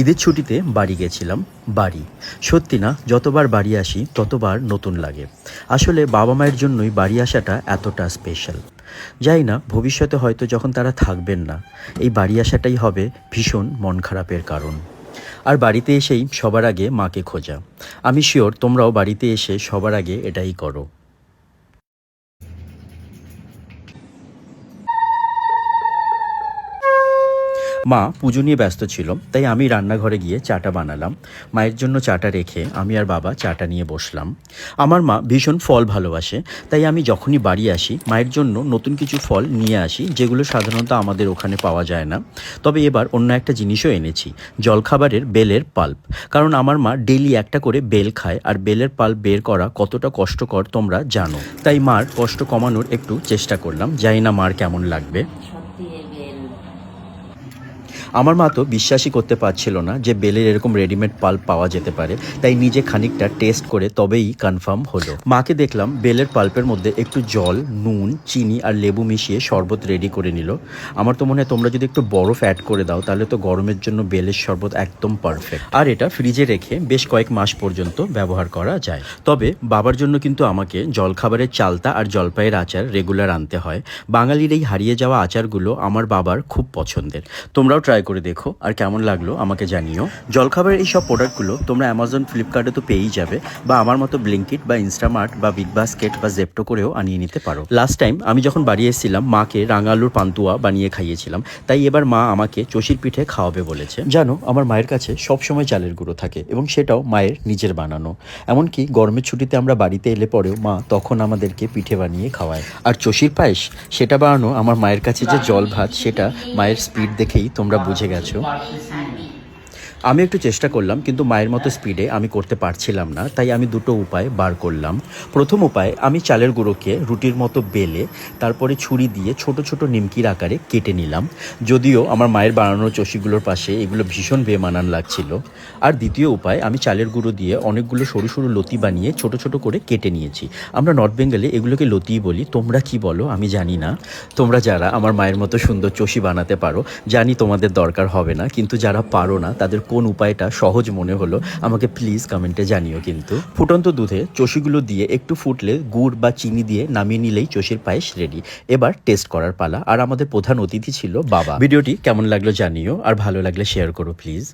ঈদের ছুটিতে বাড়ি গেছিলাম। বাড়ি সত্যি না, যতবার বাড়ি আসি ততবার নতুন লাগে। আসলে বাবা মায়ের জন্যই বাড়ি আসাটা এতটা স্পেশাল। যাই না, ভবিষ্যতে হয়তো যখন তারা থাকবেন না, এই বাড়ি আসাটাই হবে ভীষণ মন খারাপের কারণ। আর বাড়িতে এসেই সবার আগে মাকে খোঁজা। আমি শিওর তোমরাও বাড়িতে এসে সবার আগে এটাই করো। মা পুজো নিয়ে ব্যস্ত ছিল, তাই আমি রান্নাঘরে গিয়ে চাটা বানালাম। মায়ের জন্য চাটা রেখে আমি আর বাবা চাটা নিয়ে বসলাম। আমার মা ভীষণ ফল ভালোবাসে, তাই আমি যখনই বাড়ি আসি মায়ের জন্য নতুন কিছু ফল নিয়ে আসি, যেগুলো সাধারণত আমাদের ওখানে পাওয়া যায় না। তবে এবার অন্য একটা জিনিসও এনেছি, জলখাবারের বেলের পাল্প। কারণ আমার মা ডেইলি একটা করে বেল খায়, আর বেলের পাল্প বের করা কতটা কষ্টকর তোমরা জানো। তাই মার কষ্ট কমানোর একটু চেষ্টা করলাম, জানি না মার কেমন লাগবে। আমার মা তো বিশ্বাসই করতে পারছিল না যে বেলের এরকম রেডিমেড পাল্প পাওয়া যেতে পারে, তাই নিজে খানিকটা টেস্ট করে তবেই কনফার্ম হলো। মাকে দেখলাম বেলের পাল্পের মধ্যে একটু জল, নুন, চিনি আর লেবু মিশিয়ে শরবত রেডি করে নিল। আমার তো মনে হয় তোমরা যদি একটু বরফ অ্যাড করে দাও তাহলে তো গরমের জন্য বেলের শরবত একদম পারফেক্ট। আর এটা ফ্রিজে রেখে বেশ কয়েক মাস পর্যন্ত ব্যবহার করা যায়। তবে বাবার জন্য কিন্তু আমাকে জলখাবারের চালতা আর জলপাইয়ের আচার রেগুলার আনতে হয়। বাঙালির এই হারিয়ে যাওয়া আচারগুলো আমার বাবার খুব পছন্দের। তোমরাও ট্রাই করে দেখো, আর কেমন লাগলো আমাকে জানিও। জলখাবারের এই সব প্রোডাক্টগুলো তোমরা অ্যামাজন, ফ্লিপকার্টে তো পেয়েই যাবে, বা আমার মতো ব্লিঙ্কিট বা ইনস্টামার্ট বা বিগ বাস্কেট বা জেপ্টো করেও আনিয়ে নিতে পারো। লাস্ট টাইম আমি যখন বাড়ি এসেছিলাম মাকে রাঙা আলুর পান্তুয়া বানিয়ে খাইয়েছিলাম, তাই এবার মা আমাকে চষির পিঠে খাওয়াবে বলেছে। জানো, আমার মায়ের কাছে সবসময় চালের গুঁড়ো থাকে, এবং সেটাও মায়ের নিজের বানানো। এমনকি গরমের ছুটিতে আমরা বাড়িতে এলে পরেও মা তখন আমাদেরকে পিঠে বানিয়ে খাওয়ায়। আর চষির পায়েস, সেটা বানানো আমার মায়ের কাছে যে জল ভাত, সেটা মায়ের স্পিড দেখেই তোমরা বুঝে গেছো। আমি একটু চেষ্টা করলাম, কিন্তু মায়ের মতো স্পিডে আমি করতে পারছিলাম না, তাই আমি দুটো উপায় বার করলাম। প্রথম উপায়, আমি চালের গুঁড়োকে রুটির মতো বেলে তারপরে ছুরি দিয়ে ছোট ছোট নিমকির আকারে কেটে নিলাম। যদিও আমার মায়ের বানানো চষিগুলোর পাশে এগুলো ভীষণ বেমানান লাগছিল। আর দ্বিতীয় উপায়, আমি চালের গুঁড়ো দিয়ে অনেকগুলো সরু সরু লতি বানিয়ে ছোট ছোট করে কেটে নিয়েছি। আমরা নর্থ বেঙ্গলে এগুলোকে লতিই বলি, তোমরা কি বলো আমি জানি না। তোমরা যারা আমার মায়ের মতো সুন্দর চষি বানাতে পারো, জানি তোমাদের দরকার হবে না, কিন্তু যারা পারো না তাদের কোন উপায়টা সহজ মনে হলো আমাকে প্লিজ কমেন্টে জানিও। কিন্তু ফুটন্ত দুধে চষিগুলো দিয়ে একটু ফুটলে গুড় বা চিনি দিয়ে নামিয়ে নিলেই চষির পায়েস রেডি। এবার টেস্ট করার পালা, আর আমাদের প্রধান অতিথি ছিল বাবা। ভিডিওটি কেমন লাগলো জানিও, আর ভালো লাগলে শেয়ার করো প্লিজ।